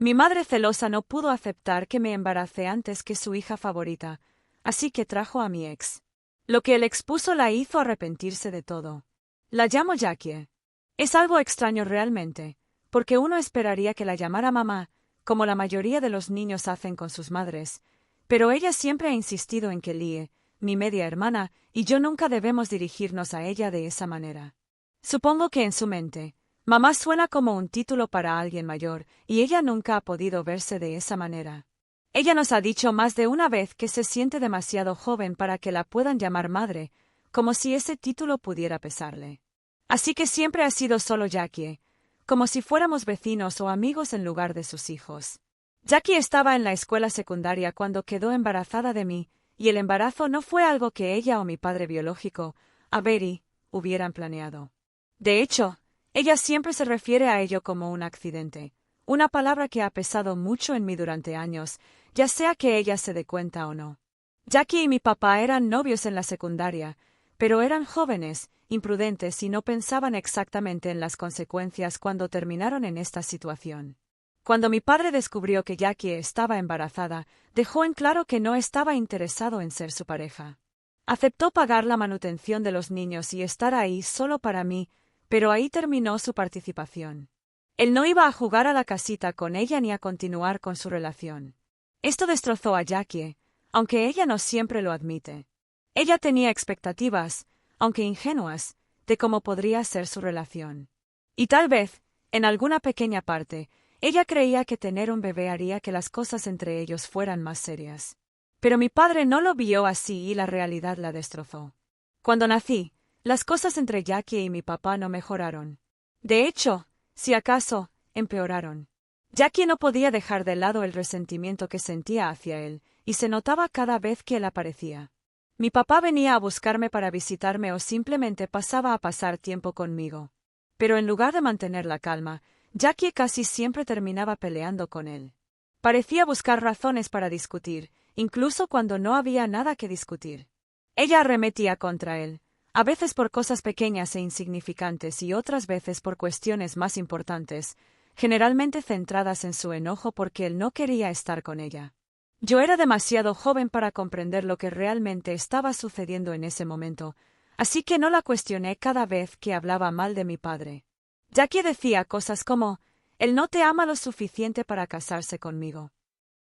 Mi madre celosa no pudo aceptar que me embaracé antes que su hija favorita, así que trajo a mi ex. Lo que él expuso la hizo arrepentirse de todo. La llamo Jackie. Es algo extraño realmente, porque uno esperaría que la llamara mamá, como la mayoría de los niños hacen con sus madres, pero ella siempre ha insistido en que Lie, mi media hermana, y yo nunca debemos dirigirnos a ella de esa manera. Supongo que en su mente, mamá suena como un título para alguien mayor, y ella nunca ha podido verse de esa manera. Ella nos ha dicho más de una vez que se siente demasiado joven para que la puedan llamar madre, como si ese título pudiera pesarle. Así que siempre ha sido solo Jackie, como si fuéramos vecinos o amigos en lugar de sus hijos. Jackie estaba en la escuela secundaria cuando quedó embarazada de mí, y el embarazo no fue algo que ella o mi padre biológico, Avery, hubieran planeado. De hecho, ella siempre se refiere a ello como un accidente, una palabra que ha pesado mucho en mí durante años, ya sea que ella se dé cuenta o no. Jackie y mi papá eran novios en la secundaria, pero eran jóvenes, imprudentes y no pensaban exactamente en las consecuencias cuando terminaron en esta situación. Cuando mi padre descubrió que Jackie estaba embarazada, dejó en claro que no estaba interesado en ser su pareja. Aceptó pagar la manutención de los niños y estar ahí solo para mí, pero ahí terminó su participación. Él no iba a jugar a la casita con ella ni a continuar con su relación. Esto destrozó a Jackie, aunque ella no siempre lo admite. Ella tenía expectativas, aunque ingenuas, de cómo podría ser su relación. Y tal vez, en alguna pequeña parte, ella creía que tener un bebé haría que las cosas entre ellos fueran más serias. Pero mi padre no lo vio así y la realidad la destrozó. Cuando nací, las cosas entre Jackie y mi papá no mejoraron. De hecho, si acaso, empeoraron. Jackie no podía dejar de lado el resentimiento que sentía hacia él, y se notaba cada vez que él aparecía. Mi papá venía a buscarme para visitarme o simplemente pasaba a pasar tiempo conmigo. Pero en lugar de mantener la calma, Jackie casi siempre terminaba peleando con él. Parecía buscar razones para discutir, incluso cuando no había nada que discutir. Ella arremetía contra él, a veces por cosas pequeñas e insignificantes y otras veces por cuestiones más importantes, generalmente centradas en su enojo porque él no quería estar con ella. Yo era demasiado joven para comprender lo que realmente estaba sucediendo en ese momento, así que no la cuestioné cada vez que hablaba mal de mi padre. Jackie decía cosas como, él no te ama lo suficiente para casarse conmigo.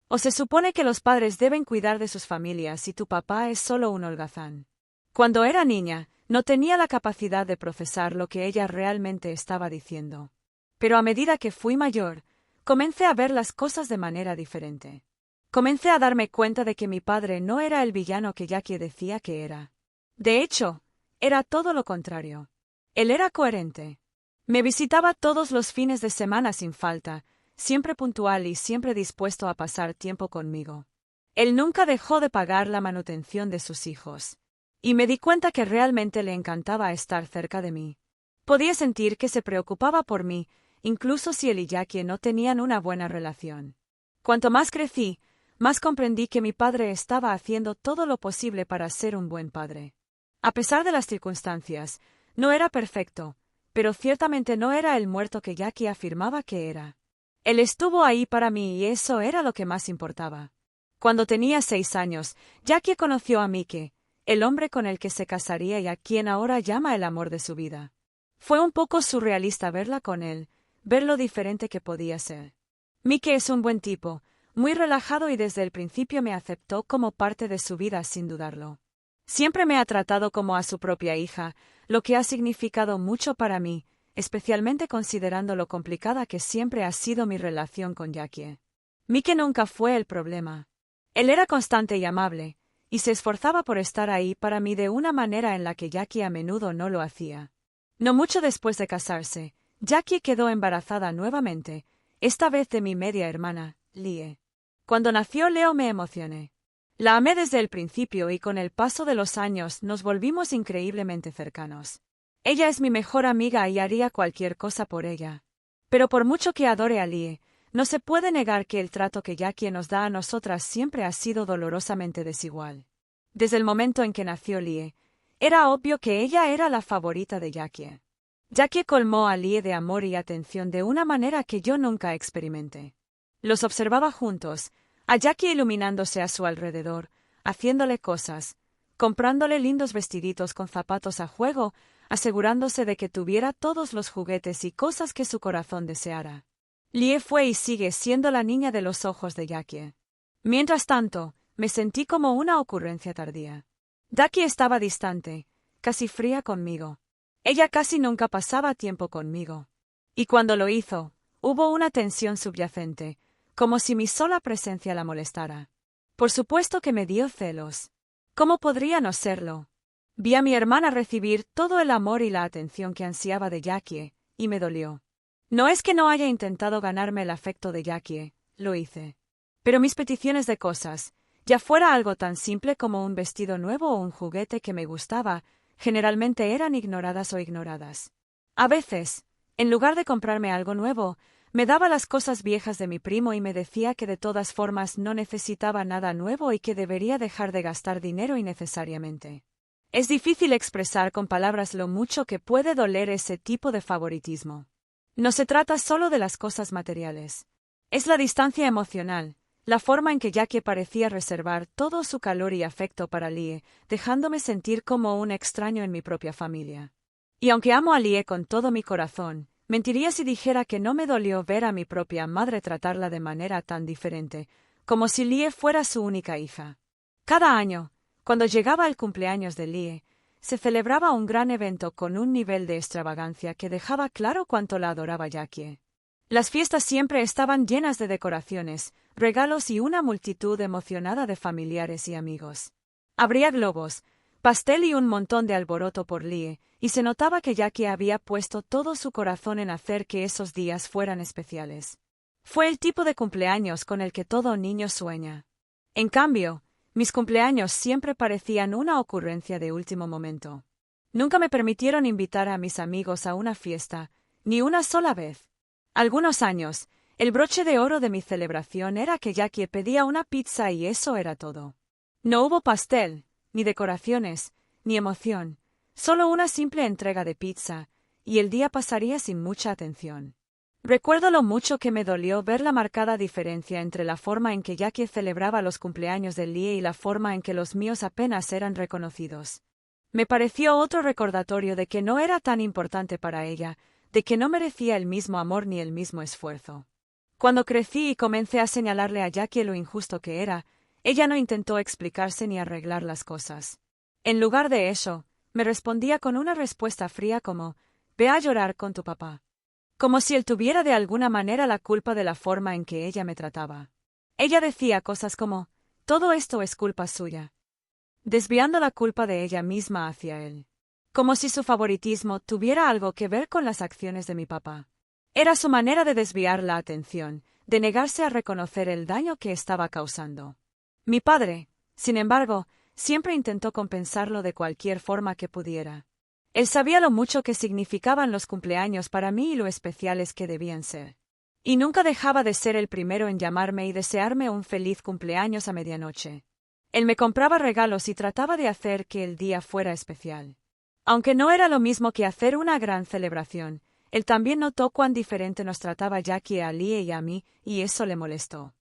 O se supone que los padres deben cuidar de sus familias y tu papá es solo un holgazán. Cuando era niña, no tenía la capacidad de procesar lo que ella realmente estaba diciendo. Pero a medida que fui mayor, comencé a ver las cosas de manera diferente. Comencé a darme cuenta de que mi padre no era el villano que Jackie decía que era. De hecho, era todo lo contrario. Él era coherente. Me visitaba todos los fines de semana sin falta, siempre puntual y siempre dispuesto a pasar tiempo conmigo. Él nunca dejó de pagar la manutención de sus hijos. Y me di cuenta que realmente le encantaba estar cerca de mí. Podía sentir que se preocupaba por mí, incluso si él y Jackie no tenían una buena relación. Cuanto más crecí, más comprendí que mi padre estaba haciendo todo lo posible para ser un buen padre. A pesar de las circunstancias, no era perfecto, pero ciertamente no era el muerto que Jackie afirmaba que era. Él estuvo ahí para mí y eso era lo que más importaba. Cuando tenía 6 años, Jackie conoció a Mike, el hombre con el que se casaría y a quien ahora llama el amor de su vida. Fue un poco surrealista verla con él, ver lo diferente que podía ser. Mike es un buen tipo, muy relajado y desde el principio me aceptó como parte de su vida sin dudarlo. Siempre me ha tratado como a su propia hija, lo que ha significado mucho para mí, especialmente considerando lo complicada que siempre ha sido mi relación con Jackie. Mike nunca fue el problema. Él era constante y amable, y se esforzaba por estar ahí para mí de una manera en la que Jackie a menudo no lo hacía. No mucho después de casarse, Jackie quedó embarazada nuevamente, esta vez de mi media hermana, Lie. Cuando nació Leo me emocioné. La amé desde el principio y con el paso de los años nos volvimos increíblemente cercanos. Ella es mi mejor amiga y haría cualquier cosa por ella. Pero por mucho que adore a Lie, no se puede negar que el trato que Jackie nos da a nosotras siempre ha sido dolorosamente desigual. Desde el momento en que nació Lie, era obvio que ella era la favorita de Jackie. Jackie colmó a Lie de amor y atención de una manera que yo nunca experimenté. Los observaba juntos, a Jackie iluminándose a su alrededor, haciéndole cosas, comprándole lindos vestiditos con zapatos a juego, asegurándose de que tuviera todos los juguetes y cosas que su corazón deseara. Lie fue y sigue siendo la niña de los ojos de Jackie. Mientras tanto, me sentí como una ocurrencia tardía. Jackie estaba distante, casi fría conmigo. Ella casi nunca pasaba tiempo conmigo. Y cuando lo hizo, hubo una tensión subyacente, como si mi sola presencia la molestara. Por supuesto que me dio celos. ¿Cómo podría no serlo? Vi a mi hermana recibir todo el amor y la atención que ansiaba de Jackie, y me dolió. No es que no haya intentado ganarme el afecto de Jackie, lo hice. Pero mis peticiones de cosas, ya fuera algo tan simple como un vestido nuevo o un juguete que me gustaba, generalmente eran ignoradas o ignoradas. A veces, en lugar de comprarme algo nuevo, me daba las cosas viejas de mi primo y me decía que de todas formas no necesitaba nada nuevo y que debería dejar de gastar dinero innecesariamente. Es difícil expresar con palabras lo mucho que puede doler ese tipo de favoritismo. No se trata solo de las cosas materiales. Es la distancia emocional, la forma en que Jackie parecía reservar todo su calor y afecto para Lie, dejándome sentir como un extraño en mi propia familia. Y aunque amo a Lie con todo mi corazón, mentiría si dijera que no me dolió ver a mi propia madre tratarla de manera tan diferente, como si Lie fuera su única hija. Cada año, cuando llegaba el cumpleaños de Lie, se celebraba un gran evento con un nivel de extravagancia que dejaba claro cuánto la adoraba Jackie. Las fiestas siempre estaban llenas de decoraciones, regalos y una multitud emocionada de familiares y amigos. Habría globos, pastel y un montón de alboroto por Lie, y se notaba que Jackie había puesto todo su corazón en hacer que esos días fueran especiales. Fue el tipo de cumpleaños con el que todo niño sueña. En cambio, mis cumpleaños siempre parecían una ocurrencia de último momento. Nunca me permitieron invitar a mis amigos a una fiesta, ni una sola vez. Algunos años, el broche de oro de mi celebración era que Jackie pedía una pizza y eso era todo. No hubo pastel, ni decoraciones, ni emoción, solo una simple entrega de pizza, y el día pasaría sin mucha atención. Recuerdo lo mucho que me dolió ver la marcada diferencia entre la forma en que Jackie celebraba los cumpleaños de Lie y la forma en que los míos apenas eran reconocidos. Me pareció otro recordatorio de que no era tan importante para ella, de que no merecía el mismo amor ni el mismo esfuerzo. Cuando crecí y comencé a señalarle a Jackie lo injusto que era, ella no intentó explicarse ni arreglar las cosas. En lugar de eso, me respondía con una respuesta fría como, «Ve a llorar con tu papá». Como si él tuviera de alguna manera la culpa de la forma en que ella me trataba. Ella decía cosas como, «Todo esto es culpa suya», desviando la culpa de ella misma hacia él. Como si su favoritismo tuviera algo que ver con las acciones de mi papá. Era su manera de desviar la atención, de negarse a reconocer el daño que estaba causando. Mi padre, sin embargo, siempre intentó compensarlo de cualquier forma que pudiera. Él sabía lo mucho que significaban los cumpleaños para mí y lo especiales que debían ser. Y nunca dejaba de ser el primero en llamarme y desearme un feliz cumpleaños a medianoche. Él me compraba regalos y trataba de hacer que el día fuera especial. Aunque no era lo mismo que hacer una gran celebración, él también notó cuán diferente nos trataba Jackie a Lie y a mí, y eso le molestó.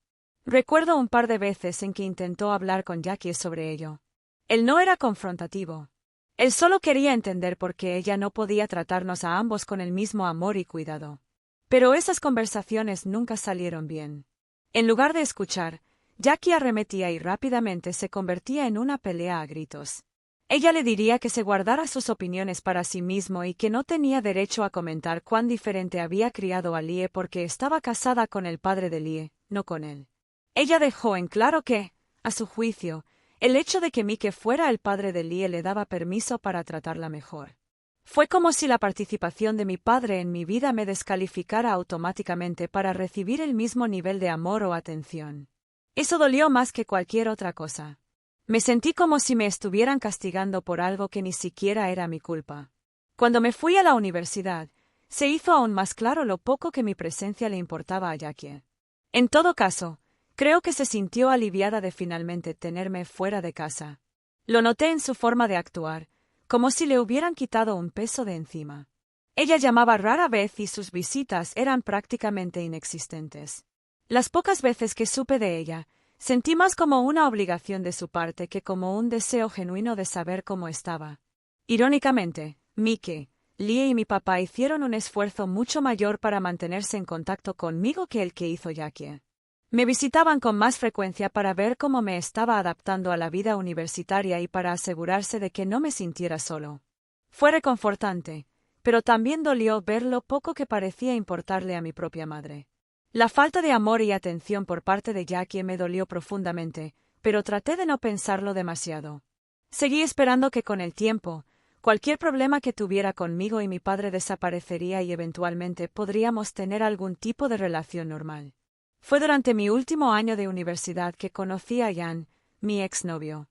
Recuerdo un par de veces en que intentó hablar con Jackie sobre ello. Él no era confrontativo. Él solo quería entender por qué ella no podía tratarnos a ambos con el mismo amor y cuidado. Pero esas conversaciones nunca salieron bien. En lugar de escuchar, Jackie arremetía y rápidamente se convertía en una pelea a gritos. Ella le diría que se guardara sus opiniones para sí mismo y que no tenía derecho a comentar cuán diferente había criado a Lie porque estaba casada con el padre de Lie, no con él. Ella dejó en claro que, a su juicio, el hecho de que Mike fuera el padre de Lie le daba permiso para tratarla mejor. Fue como si la participación de mi padre en mi vida me descalificara automáticamente para recibir el mismo nivel de amor o atención. Eso dolió más que cualquier otra cosa. Me sentí como si me estuvieran castigando por algo que ni siquiera era mi culpa. Cuando me fui a la universidad, se hizo aún más claro lo poco que mi presencia le importaba a Jackie. En todo caso, creo que se sintió aliviada de finalmente tenerme fuera de casa. Lo noté en su forma de actuar, como si le hubieran quitado un peso de encima. Ella llamaba rara vez y sus visitas eran prácticamente inexistentes. Las pocas veces que supe de ella, sentí más como una obligación de su parte que como un deseo genuino de saber cómo estaba. Irónicamente, Mike, Lee y mi papá hicieron un esfuerzo mucho mayor para mantenerse en contacto conmigo que el que hizo Jackie. Me visitaban con más frecuencia para ver cómo me estaba adaptando a la vida universitaria y para asegurarse de que no me sintiera solo. Fue reconfortante, pero también dolió ver lo poco que parecía importarle a mi propia madre. La falta de amor y atención por parte de Jackie me dolió profundamente, pero traté de no pensarlo demasiado. Seguí esperando que con el tiempo, cualquier problema que tuviera conmigo y mi padre desaparecería y eventualmente podríamos tener algún tipo de relación normal. Fue durante mi último año de universidad que conocí a Jan, mi exnovio.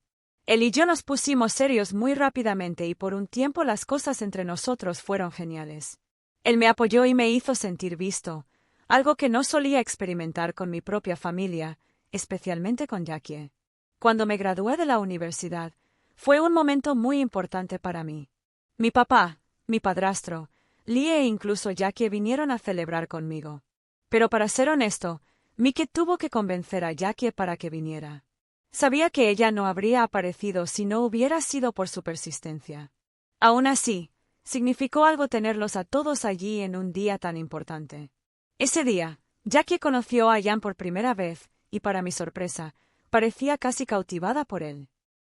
Él y yo nos pusimos serios muy rápidamente y por un tiempo las cosas entre nosotros fueron geniales. Él me apoyó y me hizo sentir visto, algo que no solía experimentar con mi propia familia, especialmente con Jackie. Cuando me gradué de la universidad, fue un momento muy importante para mí. Mi papá, mi padrastro, Lee e incluso Jackie vinieron a celebrar conmigo. Pero para ser honesto, Mike tuvo que convencer a Jackie para que viniera. Sabía que ella no habría aparecido si no hubiera sido por su persistencia. Aún así, significó algo tenerlos a todos allí en un día tan importante. Ese día, Jackie conoció a Jan por primera vez, y para mi sorpresa, parecía casi cautivada por él.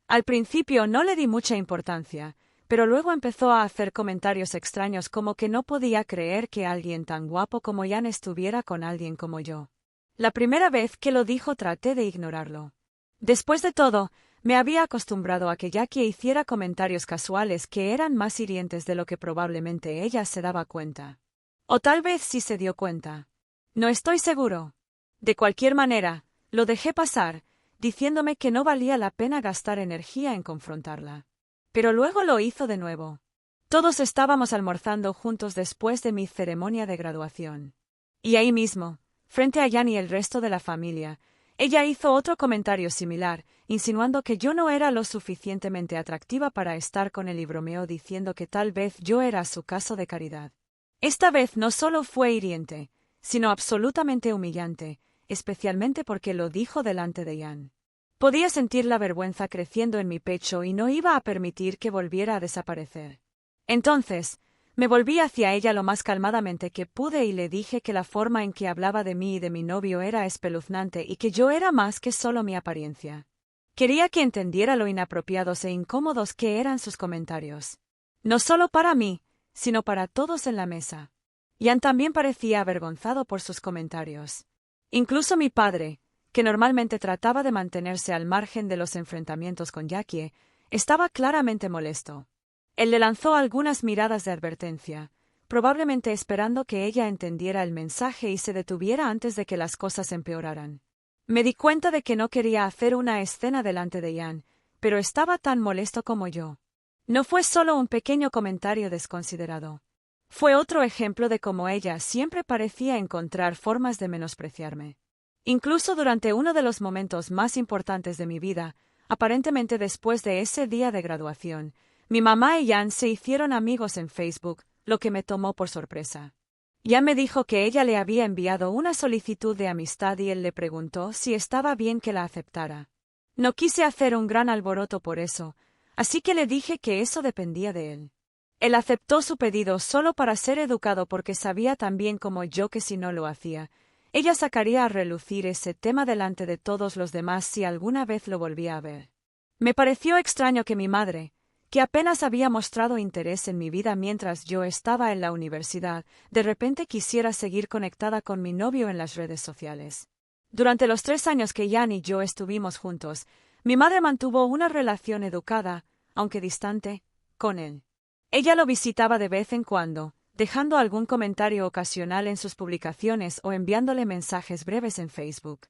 Al principio no le di mucha importancia, pero luego empezó a hacer comentarios extraños como que no podía creer que alguien tan guapo como Jan estuviera con alguien como yo. La primera vez que lo dijo traté de ignorarlo. Después de todo, me había acostumbrado a que Jackie hiciera comentarios casuales que eran más hirientes de lo que probablemente ella se daba cuenta. O tal vez sí se dio cuenta. No estoy seguro. De cualquier manera, lo dejé pasar, diciéndome que no valía la pena gastar energía en confrontarla. Pero luego lo hizo de nuevo. Todos estábamos almorzando juntos después de mi ceremonia de graduación. Y ahí mismo, frente a Jan y el resto de la familia, ella hizo otro comentario similar, insinuando que yo no era lo suficientemente atractiva para estar con él y bromeó diciendo que tal vez yo era su caso de caridad. Esta vez no solo fue hiriente, sino absolutamente humillante, especialmente porque lo dijo delante de Jan. Podía sentir la vergüenza creciendo en mi pecho y no iba a permitir que volviera a desaparecer. Entonces, me volví hacia ella lo más calmadamente que pude y le dije que la forma en que hablaba de mí y de mi novio era espeluznante y que yo era más que solo mi apariencia. Quería que entendiera lo inapropiados e incómodos que eran sus comentarios. No solo para mí, sino para todos en la mesa. Jan también parecía avergonzado por sus comentarios. Incluso mi padre, que normalmente trataba de mantenerse al margen de los enfrentamientos con Jackie, estaba claramente molesto. Él le lanzó algunas miradas de advertencia, probablemente esperando que ella entendiera el mensaje y se detuviera antes de que las cosas empeoraran. Me di cuenta de que no quería hacer una escena delante de Jan, pero estaba tan molesto como yo. No fue solo un pequeño comentario desconsiderado. Fue otro ejemplo de cómo ella siempre parecía encontrar formas de menospreciarme. Incluso durante uno de los momentos más importantes de mi vida, aparentemente después de ese día de graduación, mi mamá y Jan se hicieron amigos en Facebook, lo que me tomó por sorpresa. Jan me dijo que ella le había enviado una solicitud de amistad y él le preguntó si estaba bien que la aceptara. No quise hacer un gran alboroto por eso, así que le dije que eso dependía de él. Él aceptó su pedido solo para ser educado porque sabía tan bien como yo que si no lo hacía, ella sacaría a relucir ese tema delante de todos los demás si alguna vez lo volvía a ver. Me pareció extraño que mi madre, que apenas había mostrado interés en mi vida mientras yo estaba en la universidad, de repente quisiera seguir conectada con mi novio en las redes sociales. Durante los 3 años que Jan y yo estuvimos juntos, mi madre mantuvo una relación educada, aunque distante, con él. Ella lo visitaba de vez en cuando, dejando algún comentario ocasional en sus publicaciones o enviándole mensajes breves en Facebook.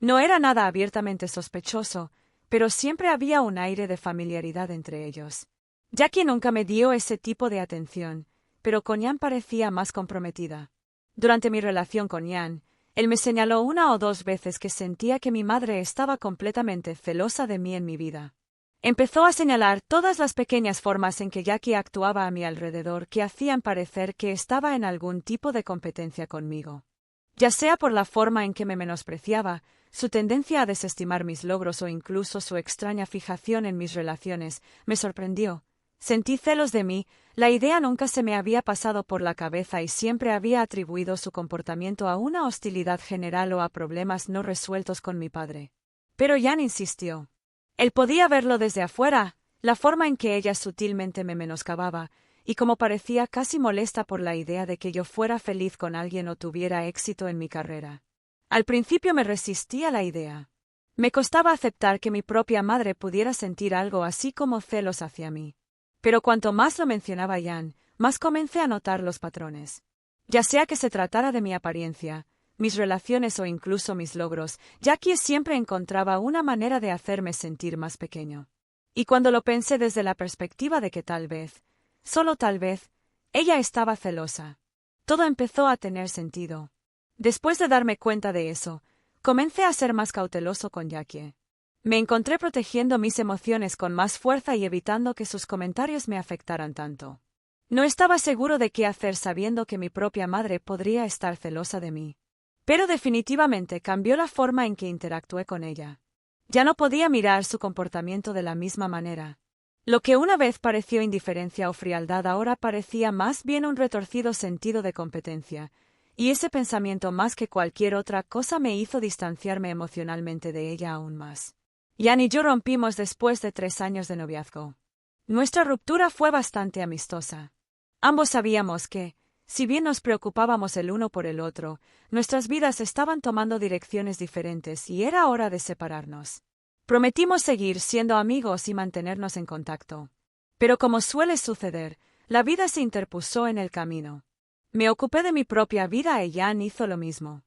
No era nada abiertamente sospechoso, pero siempre había un aire de familiaridad entre ellos. Jackie nunca me dio ese tipo de atención, pero con Jan parecía más comprometida. Durante mi relación con Jan, él me señaló 1 o 2 veces que sentía que mi madre estaba completamente celosa de mí en mi vida. Empezó a señalar todas las pequeñas formas en que Jackie actuaba a mi alrededor que hacían parecer que estaba en algún tipo de competencia conmigo. Ya sea por la forma en que me menospreciaba, su tendencia a desestimar mis logros o incluso su extraña fijación en mis relaciones, me sorprendió. Sentí celos de mí, la idea nunca se me había pasado por la cabeza y siempre había atribuido su comportamiento a una hostilidad general o a problemas no resueltos con mi padre. Pero Jan insistió. Él podía verlo desde afuera, la forma en que ella sutilmente me menoscababa, y como parecía casi molesta por la idea de que yo fuera feliz con alguien o tuviera éxito en mi carrera. Al principio me resistí a la idea. Me costaba aceptar que mi propia madre pudiera sentir algo así como celos hacia mí. Pero cuanto más lo mencionaba Jan, más comencé a notar los patrones. Ya sea que se tratara de mi apariencia, mis relaciones o incluso mis logros, Jackie siempre encontraba una manera de hacerme sentir más pequeño. Y cuando lo pensé desde la perspectiva de que tal vez, solo tal vez, ella estaba celosa, todo empezó a tener sentido. Después de darme cuenta de eso, comencé a ser más cauteloso con Jackie. Me encontré protegiendo mis emociones con más fuerza y evitando que sus comentarios me afectaran tanto. No estaba seguro de qué hacer sabiendo que mi propia madre podría estar celosa de mí. Pero definitivamente cambió la forma en que interactué con ella. Ya no podía mirar su comportamiento de la misma manera. Lo que una vez pareció indiferencia o frialdad ahora parecía más bien un retorcido sentido de competencia, y ese pensamiento más que cualquier otra cosa me hizo distanciarme emocionalmente de ella aún más. Jan y yo rompimos después de 3 años de noviazgo. Nuestra ruptura fue bastante amistosa. Ambos sabíamos que, si bien nos preocupábamos el uno por el otro, nuestras vidas estaban tomando direcciones diferentes y era hora de separarnos. Prometimos seguir siendo amigos y mantenernos en contacto. Pero como suele suceder, la vida se interpuso en el camino. Me ocupé de mi propia vida y Jan hizo lo mismo.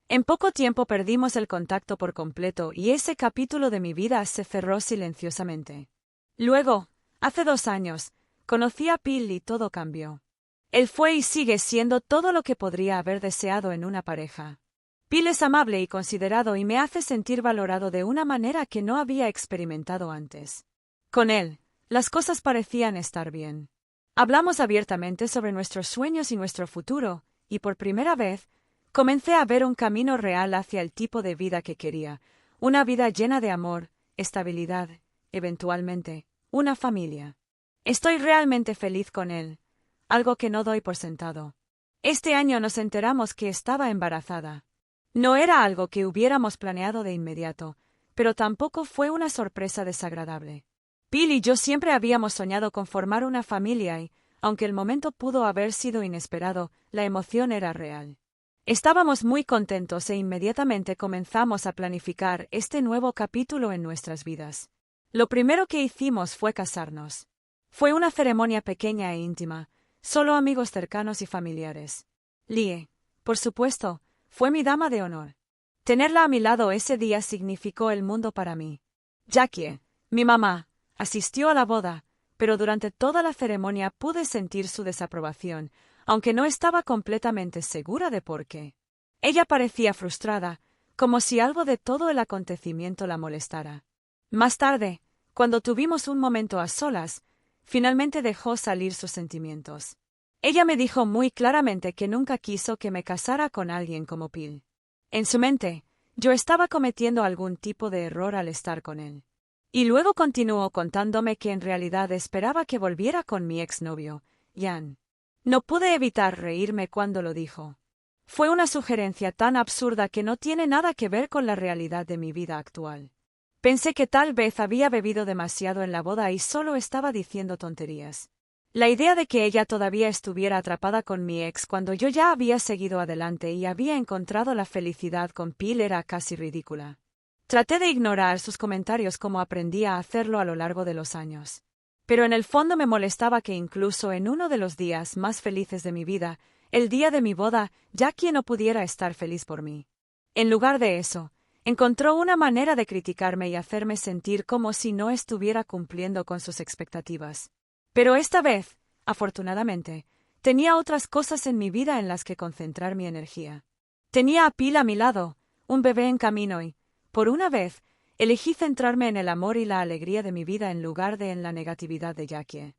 En poco tiempo perdimos el contacto por completo y ese capítulo de mi vida se cerró silenciosamente. Luego, hace 2 años, conocí a Phil y todo cambió. Él fue y sigue siendo todo lo que podría haber deseado en una pareja. Phil es amable y considerado y me hace sentir valorado de una manera que no había experimentado antes. Con él, las cosas parecían estar bien. Hablamos abiertamente sobre nuestros sueños y nuestro futuro, y por primera vez, comencé a ver un camino real hacia el tipo de vida que quería, una vida llena de amor, estabilidad, eventualmente, una familia. Estoy realmente feliz con él, algo que no doy por sentado. Este año nos enteramos que estaba embarazada. No era algo que hubiéramos planeado de inmediato, pero tampoco fue una sorpresa desagradable. Phil y yo siempre habíamos soñado con formar una familia y, aunque el momento pudo haber sido inesperado, la emoción era real. Estábamos muy contentos e inmediatamente comenzamos a planificar este nuevo capítulo en nuestras vidas. Lo primero que hicimos fue casarnos. Fue una ceremonia pequeña e íntima, solo amigos cercanos y familiares. Lie, por supuesto, fue mi dama de honor. Tenerla a mi lado ese día significó el mundo para mí. Jackie, mi mamá, asistió a la boda, pero durante toda la ceremonia pude sentir su desaprobación, aunque no estaba completamente segura de por qué. Ella parecía frustrada, como si algo de todo el acontecimiento la molestara. Más tarde, cuando tuvimos un momento a solas, finalmente dejó salir sus sentimientos. Ella me dijo muy claramente que nunca quiso que me casara con alguien como Phil. En su mente, yo estaba cometiendo algún tipo de error al estar con él. Y luego continuó contándome que en realidad esperaba que volviera con mi exnovio, Jan. No pude evitar reírme cuando lo dijo. Fue una sugerencia tan absurda que no tiene nada que ver con la realidad de mi vida actual. Pensé que tal vez había bebido demasiado en la boda y solo estaba diciendo tonterías. La idea de que ella todavía estuviera atrapada con mi ex cuando yo ya había seguido adelante y había encontrado la felicidad con Phil era casi ridícula. Traté de ignorar sus comentarios como aprendí a hacerlo a lo largo de los años. Pero en el fondo me molestaba que incluso en uno de los días más felices de mi vida, el día de mi boda, Jackie no pudiera estar feliz por mí. En lugar de eso, encontró una manera de criticarme y hacerme sentir como si no estuviera cumpliendo con sus expectativas. Pero esta vez, afortunadamente, tenía otras cosas en mi vida en las que concentrar mi energía. Tenía a Phil a mi lado, un bebé en camino y, por una vez, elegí centrarme en el amor y la alegría de mi vida en lugar de en la negatividad de Jackie.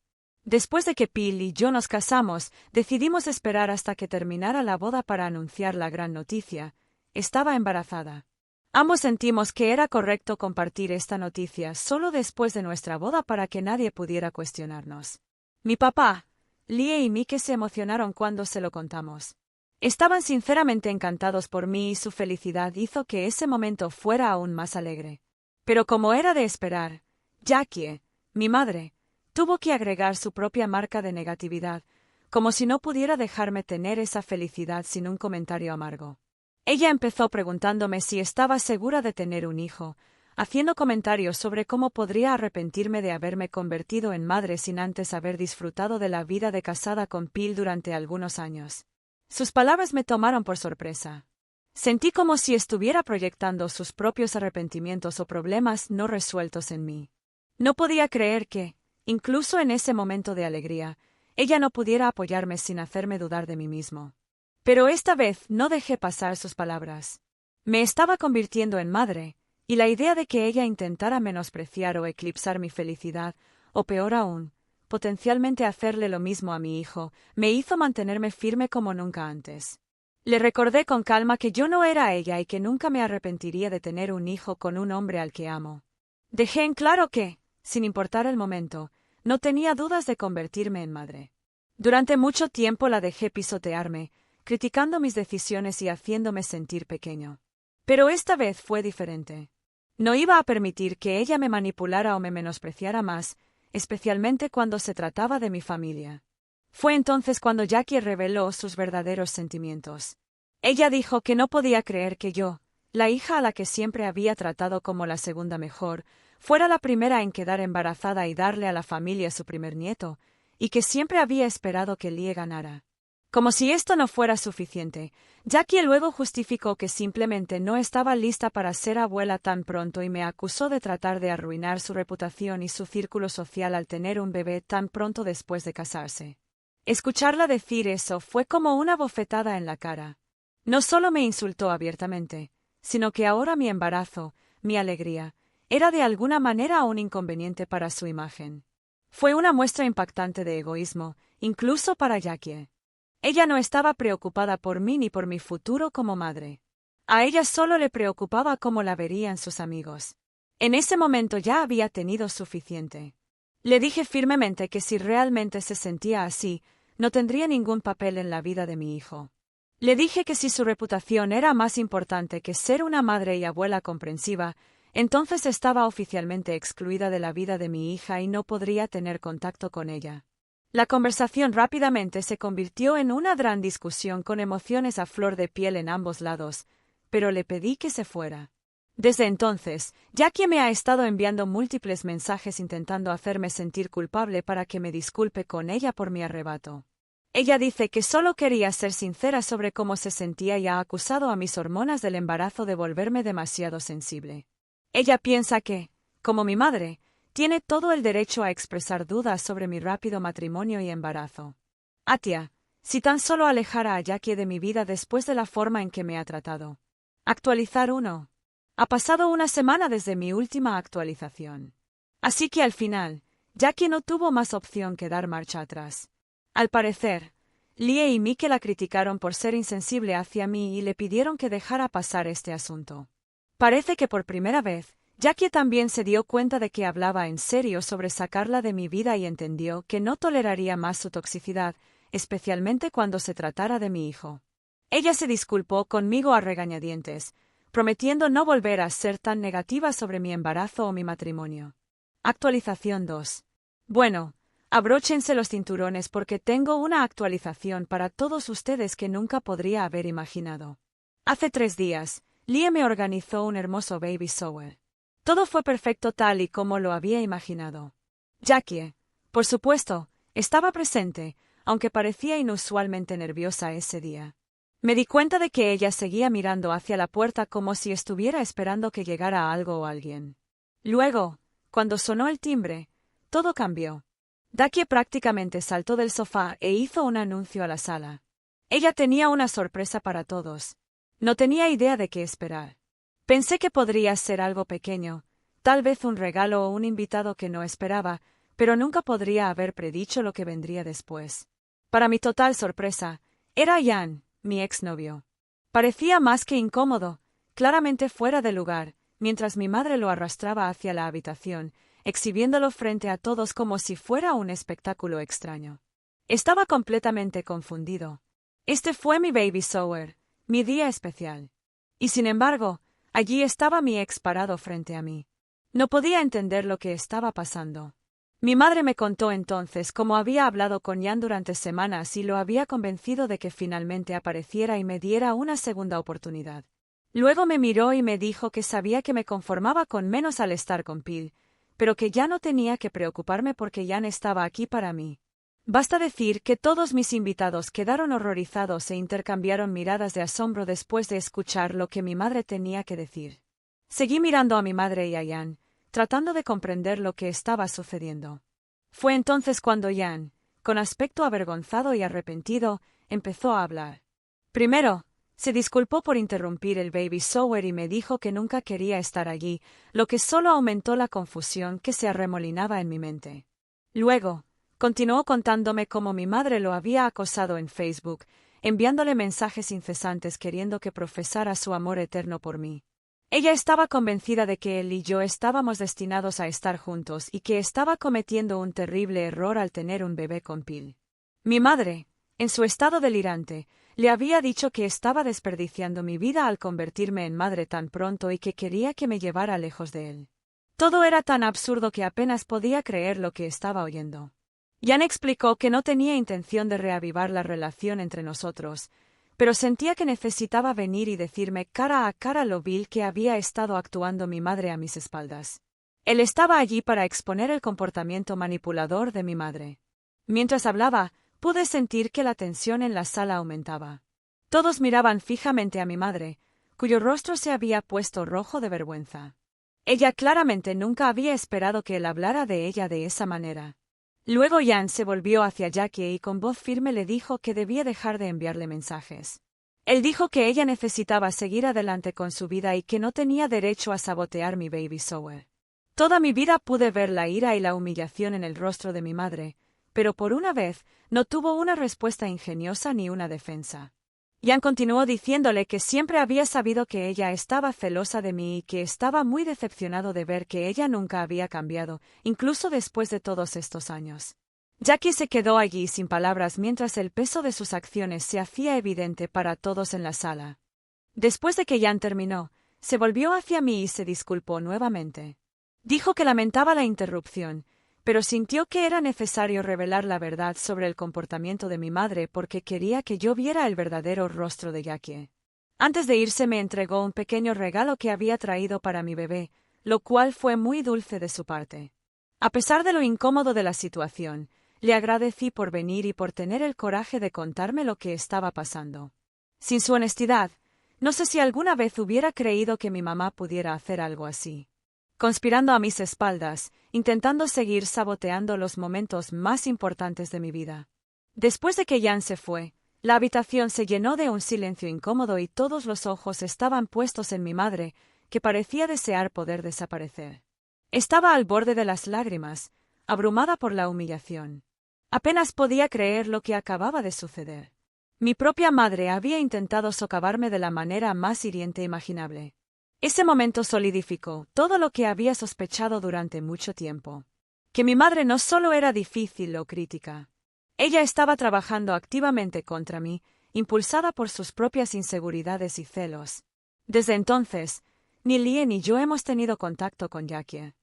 Después de que Phil y yo nos casamos, decidimos esperar hasta que terminara la boda para anunciar la gran noticia. Estaba embarazada. Ambos sentimos que era correcto compartir esta noticia solo después de nuestra boda para que nadie pudiera cuestionarnos. Mi papá, Lie y Mike se emocionaron cuando se lo contamos. Estaban sinceramente encantados por mí y su felicidad hizo que ese momento fuera aún más alegre. Pero como era de esperar, Jackie, mi madre, tuvo que agregar su propia marca de negatividad, como si no pudiera dejarme tener esa felicidad sin un comentario amargo. Ella empezó preguntándome si estaba segura de tener un hijo, haciendo comentarios sobre cómo podría arrepentirme de haberme convertido en madre sin antes haber disfrutado de la vida de casada con Phil durante algunos años. Sus palabras me tomaron por sorpresa. Sentí como si estuviera proyectando sus propios arrepentimientos o problemas no resueltos en mí. No podía creer que, incluso en ese momento de alegría, ella no pudiera apoyarme sin hacerme dudar de mí mismo. Pero esta vez no dejé pasar sus palabras. Me estaba convirtiendo en madre, y la idea de que ella intentara menospreciar o eclipsar mi felicidad, o peor aún, potencialmente hacerle lo mismo a mi hijo, me hizo mantenerme firme como nunca antes. Le recordé con calma que yo no era ella y que nunca me arrepentiría de tener un hijo con un hombre al que amo. Dejé en claro que, sin importar el momento, no tenía dudas de convertirme en madre. Durante mucho tiempo la dejé pisotearme, criticando mis decisiones y haciéndome sentir pequeño. Pero esta vez fue diferente. No iba a permitir que ella me manipulara o me menospreciara más, especialmente cuando se trataba de mi familia. Fue entonces cuando Jackie reveló sus verdaderos sentimientos. Ella dijo que no podía creer que yo, la hija a la que siempre había tratado como la segunda mejor, fuera la primera en quedar embarazada y darle a la familia su primer nieto, y que siempre había esperado que Lie ganara. Como si esto no fuera suficiente, Jackie luego justificó que simplemente no estaba lista para ser abuela tan pronto y me acusó de tratar de arruinar su reputación y su círculo social al tener un bebé tan pronto después de casarse. Escucharla decir eso fue como una bofetada en la cara. No solo me insultó abiertamente, sino que ahora mi embarazo, mi alegría, era de alguna manera un inconveniente para su imagen. Fue una muestra impactante de egoísmo, incluso para Jackie. Ella no estaba preocupada por mí ni por mi futuro como madre. A ella solo le preocupaba cómo la verían sus amigos. En ese momento ya había tenido suficiente. Le dije firmemente que si realmente se sentía así, no tendría ningún papel en la vida de mi hijo. Le dije que si su reputación era más importante que ser una madre y abuela comprensiva, entonces estaba oficialmente excluida de la vida de mi hija y no podría tener contacto con ella. La conversación rápidamente se convirtió en una gran discusión con emociones a flor de piel en ambos lados, pero le pedí que se fuera. Desde entonces, Jackie me ha estado enviando múltiples mensajes intentando hacerme sentir culpable para que me disculpe con ella por mi arrebato. Ella dice que solo quería ser sincera sobre cómo se sentía y ha acusado a mis hormonas del embarazo de volverme demasiado sensible. Ella piensa que, como mi madre, tiene todo el derecho a expresar dudas sobre mi rápido matrimonio y embarazo. Atia, si tan solo alejara a Jackie de mi vida después de la forma en que me ha tratado. Actualizar 1. Ha pasado una semana desde mi última actualización. Así que al final, Jackie no tuvo más opción que dar marcha atrás. Al parecer, Lie y Mike la criticaron por ser insensible hacia mí y le pidieron que dejara pasar este asunto. Parece que por primera vez, Jackie también se dio cuenta de que hablaba en serio sobre sacarla de mi vida y entendió que no toleraría más su toxicidad, especialmente cuando se tratara de mi hijo. Ella se disculpó conmigo a regañadientes, prometiendo no volver a ser tan negativa sobre mi embarazo o mi matrimonio. Actualización 2. Bueno, abróchense los cinturones porque tengo una actualización para todos ustedes que nunca podría haber imaginado. Hace 3 días, Lie me organizó un hermoso baby shower. Todo fue perfecto tal y como lo había imaginado. Jackie, por supuesto, estaba presente, aunque parecía inusualmente nerviosa ese día. Me di cuenta de que ella seguía mirando hacia la puerta como si estuviera esperando que llegara algo o alguien. Luego, cuando sonó el timbre, todo cambió. Jackie prácticamente saltó del sofá e hizo un anuncio a la sala. Ella tenía una sorpresa para todos. No tenía idea de qué esperar. Pensé que podría ser algo pequeño, tal vez un regalo o un invitado que no esperaba, pero nunca podría haber predicho lo que vendría después. Para mi total sorpresa, era Jan, mi exnovio. Parecía más que incómodo, claramente fuera de lugar, mientras mi madre lo arrastraba hacia la habitación, exhibiéndolo frente a todos como si fuera un espectáculo extraño. Estaba completamente confundido. Este fue mi baby shower, mi día especial. Y sin embargo, allí estaba mi ex parado frente a mí. No podía entender lo que estaba pasando. Mi madre me contó entonces cómo había hablado con Jan durante semanas y lo había convencido de que finalmente apareciera y me diera una segunda oportunidad. Luego me miró y me dijo que sabía que me conformaba con menos al estar con Pil, pero que ya no tenía que preocuparme porque Jan estaba aquí para mí. Basta decir que todos mis invitados quedaron horrorizados e intercambiaron miradas de asombro después de escuchar lo que mi madre tenía que decir. Seguí mirando a mi madre y a Jan, tratando de comprender lo que estaba sucediendo. Fue entonces cuando Jan, con aspecto avergonzado y arrepentido, empezó a hablar. Primero, se disculpó por interrumpir el baby shower y me dijo que nunca quería estar allí, lo que solo aumentó la confusión que se arremolinaba en mi mente. Luego, continuó contándome cómo mi madre lo había acosado en Facebook, enviándole mensajes incesantes queriendo que profesara su amor eterno por mí. Ella estaba convencida de que él y yo estábamos destinados a estar juntos y que estaba cometiendo un terrible error al tener un bebé con Pil. Mi madre, en su estado delirante, le había dicho que estaba desperdiciando mi vida al convertirme en madre tan pronto y que quería que me llevara lejos de él. Todo era tan absurdo que apenas podía creer lo que estaba oyendo. Jan explicó que no tenía intención de reavivar la relación entre nosotros, pero sentía que necesitaba venir y decirme cara a cara lo vil que había estado actuando mi madre a mis espaldas. Él estaba allí para exponer el comportamiento manipulador de mi madre. Mientras hablaba, pude sentir que la tensión en la sala aumentaba. Todos miraban fijamente a mi madre, cuyo rostro se había puesto rojo de vergüenza. Ella claramente nunca había esperado que él hablara de ella de esa manera. Luego Jan se volvió hacia Jackie y con voz firme le dijo que debía dejar de enviarle mensajes. Él dijo que ella necesitaba seguir adelante con su vida y que no tenía derecho a sabotear mi baby shower. Toda mi vida pude ver la ira y la humillación en el rostro de mi madre, pero por una vez no tuvo una respuesta ingeniosa ni una defensa. Jan continuó diciéndole que siempre había sabido que ella estaba celosa de mí y que estaba muy decepcionado de ver que ella nunca había cambiado, incluso después de todos estos años. Jackie se quedó allí sin palabras mientras el peso de sus acciones se hacía evidente para todos en la sala. Después de que Jan terminó, se volvió hacia mí y se disculpó nuevamente. Dijo que lamentaba la interrupción, pero sintió que era necesario revelar la verdad sobre el comportamiento de mi madre porque quería que yo viera el verdadero rostro de Jackie. Antes de irse me entregó un pequeño regalo que había traído para mi bebé, lo cual fue muy dulce de su parte. A pesar de lo incómodo de la situación, le agradecí por venir y por tener el coraje de contarme lo que estaba pasando. Sin su honestidad, no sé si alguna vez hubiera creído que mi mamá pudiera hacer algo así. Conspirando a mis espaldas, intentando seguir saboteando los momentos más importantes de mi vida. Después de que Jan se fue, la habitación se llenó de un silencio incómodo y todos los ojos estaban puestos en mi madre, que parecía desear poder desaparecer. Estaba al borde de las lágrimas, abrumada por la humillación. Apenas podía creer lo que acababa de suceder. Mi propia madre había intentado socavarme de la manera más hiriente imaginable. Ese momento solidificó todo lo que había sospechado durante mucho tiempo. Que mi madre no solo era difícil o crítica. Ella estaba trabajando activamente contra mí, impulsada por sus propias inseguridades y celos. Desde entonces, ni Lie ni yo hemos tenido contacto con Jackie.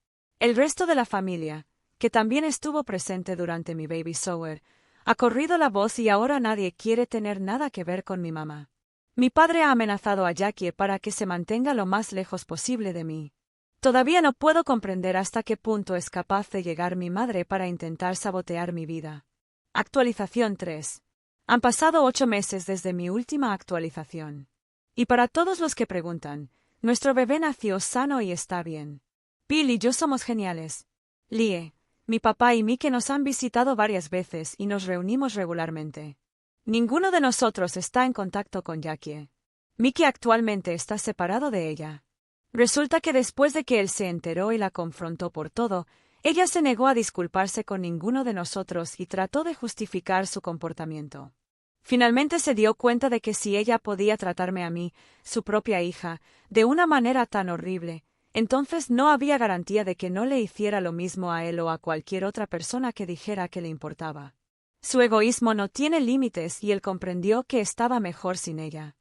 El resto de la familia, que también estuvo presente durante mi baby shower, ha corrido la voz y ahora nadie quiere tener nada que ver con mi mamá. Mi padre ha amenazado a Jackie para que se mantenga lo más lejos posible de mí. Todavía no puedo comprender hasta qué punto es capaz de llegar mi madre para intentar sabotear mi vida. Actualización 3. Han pasado 8 meses desde mi última actualización. Y para todos los que preguntan, nuestro bebé nació sano y está bien. Pil y yo somos geniales. Lie, mi papá y Mike nos han visitado varias veces y nos reunimos regularmente. Ninguno de nosotros está en contacto con Jackie. Mike actualmente está separado de ella. Resulta que después de que él se enteró y la confrontó por todo, Ella se negó a disculparse con ninguno de nosotros y trató de justificar su comportamiento. Finalmente se dio cuenta de que si ella podía tratarme a mí, su propia hija, de una manera tan horrible, entonces no había garantía de que no le hiciera lo mismo a él o a cualquier otra persona que dijera que le importaba. Su egoísmo no tiene límites y él comprendió que estaba mejor sin ella.